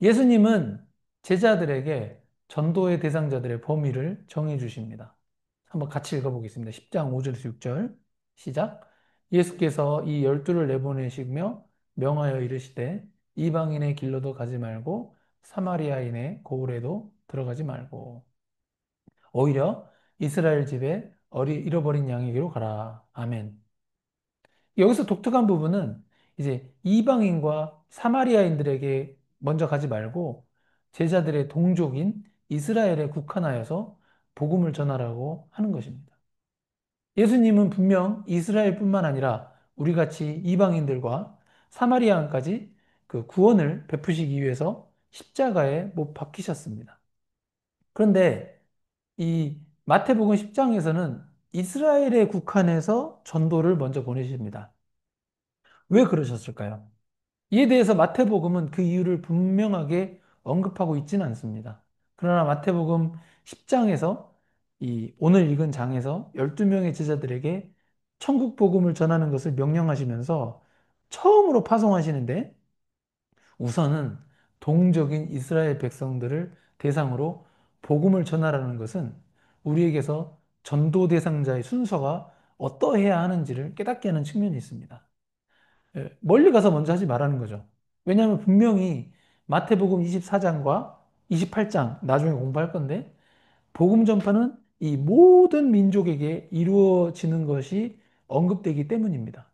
예수님은 제자들에게 전도의 대상자들의 범위를 정해 주십니다. 한번 같이 읽어보겠습니다. 10장 5절에서 6절 시작. 예수께서 이 열두를 내보내시며 명하여 이르시되 이방인의 길로도 가지 말고 사마리아인의 고을에도 들어가지 말고 오히려 이스라엘 집에 잃어버린 양에게로 가라. 아멘. 여기서 독특한 부분은 이제 이방인과 사마리아인들에게 먼저 가지 말고 제자들의 동족인 이스라엘에 국한하여서 복음을 전하라고 하는 것입니다. 예수님은 분명 이스라엘뿐만 아니라 우리 같이 이방인들과 사마리아인까지 그 구원을 베푸시기 위해서 십자가에 못 박히셨습니다. 그런데 이 마태복음 10장에서는 이스라엘에 국한해서 전도를 먼저 보내십니다. 왜 그러셨을까요? 이에 대해서 마태복음은 그 이유를 분명하게 언급하고 있지는 않습니다. 그러나 마태복음 10장에서 이 오늘 읽은 장에서 12명의 제자들에게 천국 복음을 전하는 것을 명령하시면서 처음으로 파송하시는데 우선은 동족인 이스라엘 백성들을 대상으로 복음을 전하라는 것은 우리에게서 전도 대상자의 순서가 어떠해야 하는지를 깨닫게 하는 측면이 있습니다. 멀리 가서 먼저 하지 말라는 거죠. 왜냐하면 분명히 마태복음 24장과 28장 나중에 공부할 건데 복음 전파는 이 모든 민족에게 이루어지는 것이 언급되기 때문입니다.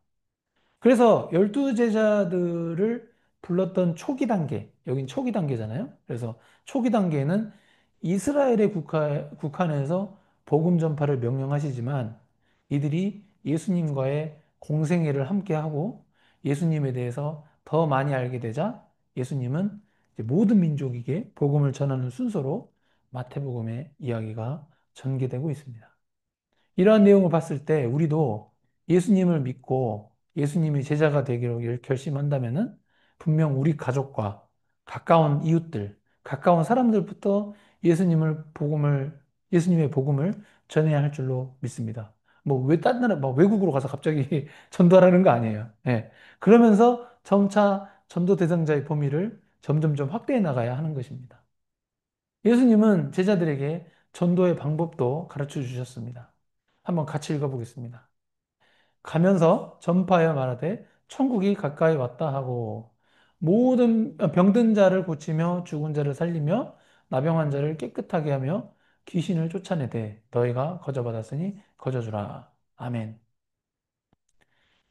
그래서 열두 제자들을 불렀던 초기 단계, 여긴 초기 단계잖아요. 그래서 초기 단계에는 이스라엘의 국한에서 복음 전파를 명령하시지만 이들이 예수님과의 공생애를 함께 하고 예수님에 대해서 더 많이 알게 되자 예수님은 이제 모든 민족에게 복음을 전하는 순서로 마태복음의 이야기가 전개되고 있습니다. 이러한 내용을 봤을 때 우리도 예수님을 믿고 예수님이 제자가 되기로 결심한다면은 분명 우리 가족과 가까운 이웃들, 가까운 사람들부터 예수님의 복음을 전해야 할 줄로 믿습니다. 뭐 왜 딴 나라, 뭐 외국으로 가서 갑자기 전도하라는 거 아니에요. 예. 그러면서 점차 전도 대상자의 범위를 점점점 확대해 나가야 하는 것입니다. 예수님은 제자들에게 전도의 방법도 가르쳐 주셨습니다. 한번 같이 읽어보겠습니다. 가면서 전파하여 말하되 천국이 가까이 왔다 하고 모든 병든 자를 고치며 죽은 자를 살리며 나병한 자를 깨끗하게 하며 귀신을 쫓아내되 너희가 거저받았으니 거저주라. 아멘.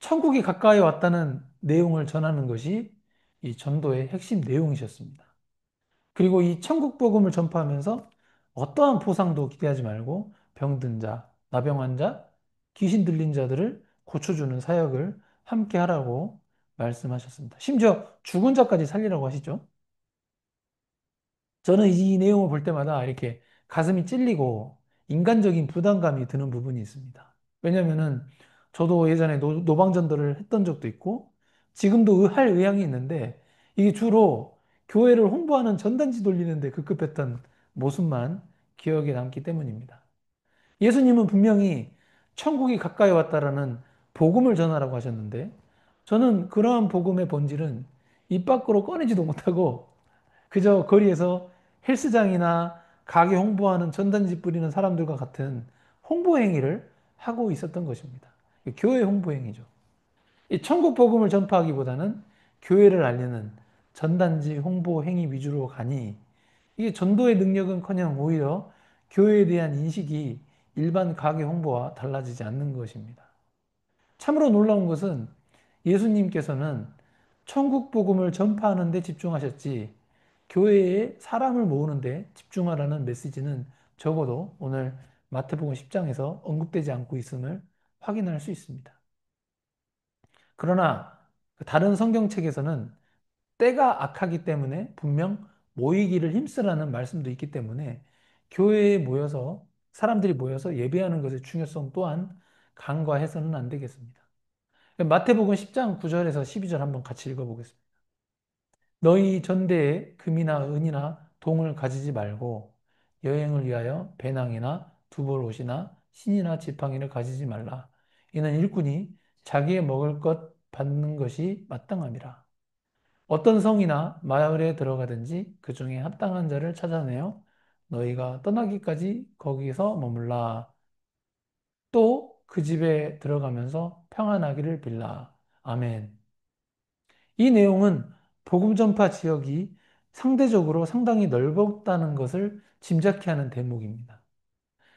천국이 가까이 왔다는 내용을 전하는 것이 이 전도의 핵심 내용이셨습니다. 그리고 이 천국 복음을 전파하면서 어떠한 보상도 기대하지 말고 병든 자, 나병환 자, 귀신 들린 자들을 고쳐주는 사역을 함께 하라고 말씀하셨습니다. 심지어 죽은 자까지 살리라고 하시죠. 저는 이 내용을 볼 때마다 이렇게 가슴이 찔리고 인간적인 부담감이 드는 부분이 있습니다. 왜냐면은 저도 예전에 노방전도를 했던 적도 있고 지금도 할 의향이 있는데 이게 주로 교회를 홍보하는 전단지 돌리는데 급급했던 모습만 기억에 남기 때문입니다. 예수님은 분명히 천국이 가까이 왔다라는 복음을 전하라고 하셨는데 저는 그러한 복음의 본질은 입 밖으로 꺼내지도 못하고 그저 거리에서 헬스장이나 가게 홍보하는 전단지 뿌리는 사람들과 같은 홍보 행위를 하고 있었던 것입니다. 교회 홍보 행위죠. 이 천국 복음을 전파하기보다는 교회를 알리는 전단지 홍보 행위 위주로 가니 이게 전도의 능력은커녕 오히려 교회에 대한 인식이 일반 가게 홍보와 달라지지 않는 것입니다. 참으로 놀라운 것은 예수님께서는 천국 복음을 전파하는 데 집중하셨지 교회에 사람을 모으는 데 집중하라는 메시지는 적어도 오늘 마태복음 10장에서 언급되지 않고 있음을 확인할 수 있습니다. 그러나 다른 성경책에서는 때가 악하기 때문에 분명 모이기를 힘쓰라는 말씀도 있기 때문에 교회에 모여서 사람들이 모여서 예배하는 것의 중요성 또한 간과해서는 안 되겠습니다. 마태복음 10장 9절에서 12절 한번 같이 읽어보겠습니다. 너희 전대에 금이나 은이나 동을 가지지 말고 여행을 위하여 배낭이나 두벌 옷이나 신이나 지팡이를 가지지 말라. 이는 일꾼이 자기의 먹을 것 받는 것이 마땅함이라. 어떤 성이나 마을에 들어가든지 그 중에 합당한 자를 찾아내어 너희가 떠나기까지 거기서 머물라. 또 그 집에 들어가면서 평안하기를 빌라. 아멘. 이 내용은 복음 전파 지역이 상대적으로 상당히 넓었다는 것을 짐작케 하는 대목입니다.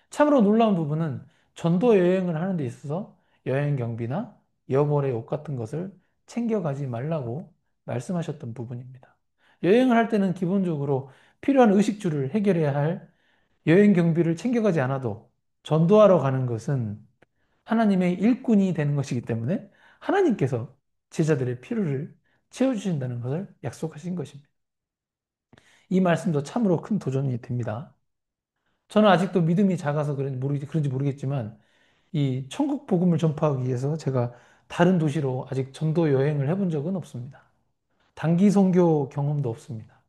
참으로 놀라운 부분은 전도 여행을 하는 데 있어서 여행 경비나 여벌의 옷 같은 것을 챙겨가지 말라고 말씀하셨던 부분입니다. 여행을 할 때는 기본적으로 필요한 의식주를 해결해야 할 여행 경비를 챙겨가지 않아도 전도하러 가는 것은 하나님의 일꾼이 되는 것이기 때문에 하나님께서 제자들의 필요를 채워주신다는 것을 약속하신 것입니다. 이 말씀도 참으로 큰 도전이 됩니다. 저는 아직도 믿음이 작아서 그런지 모르겠지만 이 천국 복음을 전파하기 위해서 제가 다른 도시로 아직 전도 여행을 해본 적은 없습니다. 단기 선교 경험도 없습니다.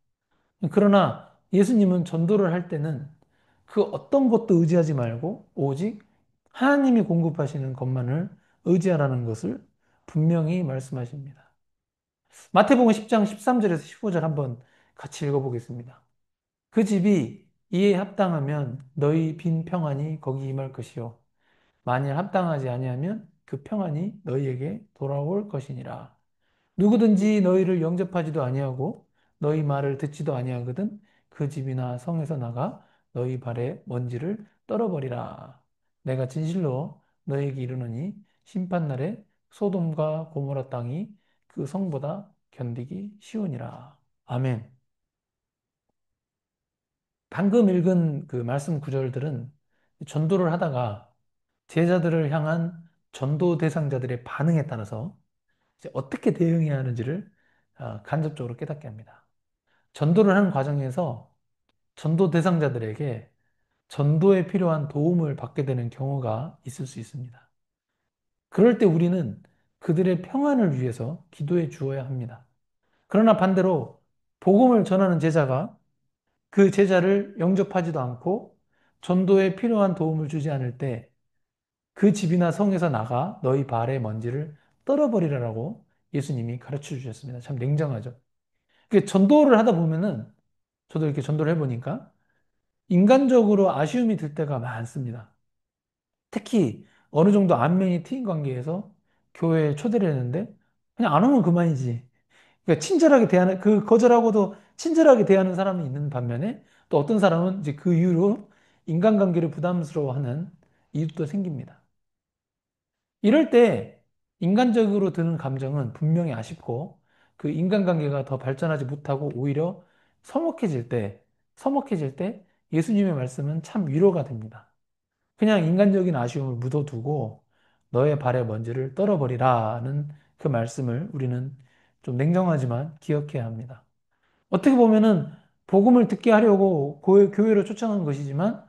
그러나 예수님은 전도를 할 때는 그 어떤 것도 의지하지 말고 오직 하나님이 공급하시는 것만을 의지하라는 것을 분명히 말씀하십니다. 마태복음 10장 13절에서 15절 한번 같이 읽어보겠습니다. 그 집이 이에 합당하면 너희 빈 평안이 거기 임할 것이요 만일 합당하지 아니하면 그 평안이 너희에게 돌아올 것이니라. 누구든지 너희를 영접하지도 아니하고 너희 말을 듣지도 아니하거든 그 집이나 성에서 나가 너희 발에 먼지를 떨어버리라. 내가 진실로 너희에게 이르노니 심판날에 소돔과 고모라 땅이 그 성보다 견디기 쉬우니라. 아멘. 방금 읽은 그 말씀 구절들은 전도를 하다가 제자들을 향한 전도 대상자들의 반응에 따라서 이제 어떻게 대응해야 하는지를 간접적으로 깨닫게 합니다. 전도를 하는 과정에서 전도 대상자들에게 전도에 필요한 도움을 받게 되는 경우가 있을 수 있습니다. 그럴 때 우리는 그들의 평안을 위해서 기도해 주어야 합니다. 그러나 반대로 복음을 전하는 제자가 그 제자를 영접하지도 않고 전도에 필요한 도움을 주지 않을 때 그 집이나 성에서 나가 너희 발의 먼지를 떨어버리라라고 예수님이 가르쳐 주셨습니다. 참 냉정하죠. 전도를 하다 보면은 저도 이렇게 전도를 해보니까 인간적으로 아쉬움이 들 때가 많습니다. 특히 어느 정도 안면이 트인 관계에서 교회에 초대를 했는데 그냥 안 오면 그만이지. 그러니까 친절하게 대하는 그 거절하고도 친절하게 대하는 사람이 있는 반면에 또 어떤 사람은 이제 그 이유로 인간관계를 부담스러워하는 이유도 생깁니다. 이럴 때 인간적으로 드는 감정은 분명히 아쉽고 그 인간관계가 더 발전하지 못하고 오히려 서먹해질 때, 서먹해질 때 예수님의 말씀은 참 위로가 됩니다. 그냥 인간적인 아쉬움을 묻어두고 너의 발에 먼지를 떨어버리라는 그 말씀을 우리는 좀 냉정하지만 기억해야 합니다. 어떻게 보면은 복음을 듣게 하려고 교회로 초청한 것이지만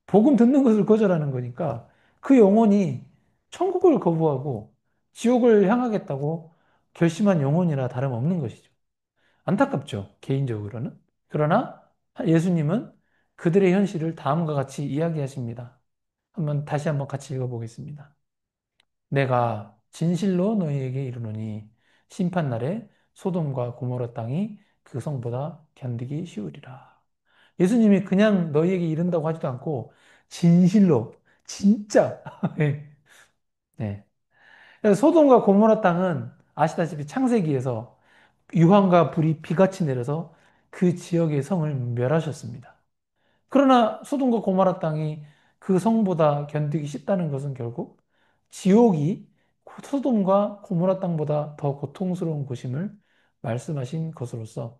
복음 듣는 것을 거절하는 거니까 그 영혼이 천국을 거부하고 지옥을 향하겠다고 결심한 영혼이라 다름없는 것이죠. 안타깝죠, 개인적으로는. 그러나 예수님은 그들의 현실을 다음과 같이 이야기하십니다. 다시 한번 같이 읽어보겠습니다. 내가 진실로 너희에게 이르노니 심판날에 소돔과 고모라 땅이 그 성보다 견디기 쉬우리라. 예수님이 그냥 너희에게 이른다고 하지도 않고 진실로 진짜 네. 네. 그래서 소돔과 고모라 땅은 아시다시피 창세기에서 유황과 불이 비같이 내려서 그 지역의 성을 멸하셨습니다. 그러나 소돔과 고모라 땅이 그 성보다 견디기 쉽다는 것은 결국 지옥이 소돔과 고모라 땅보다 더 고통스러운 곳임을 말씀하신 것으로서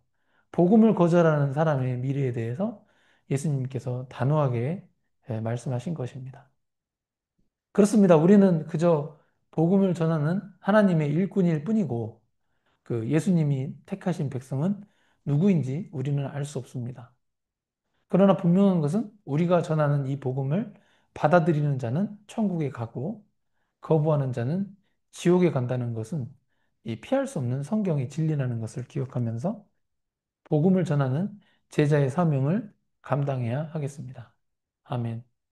복음을 거절하는 사람의 미래에 대해서 예수님께서 단호하게 말씀하신 것입니다. 그렇습니다. 우리는 그저 복음을 전하는 하나님의 일꾼일 뿐이고 그 예수님이 택하신 백성은 누구인지 우리는 알 수 없습니다. 그러나 분명한 것은 우리가 전하는 이 복음을 받아들이는 자는 천국에 가고 거부하는 자는 지옥에 간다는 것은 이 피할 수 없는 성경의 진리라는 것을 기억하면서 복음을 전하는 제자의 사명을 감당해야 하겠습니다. 아멘.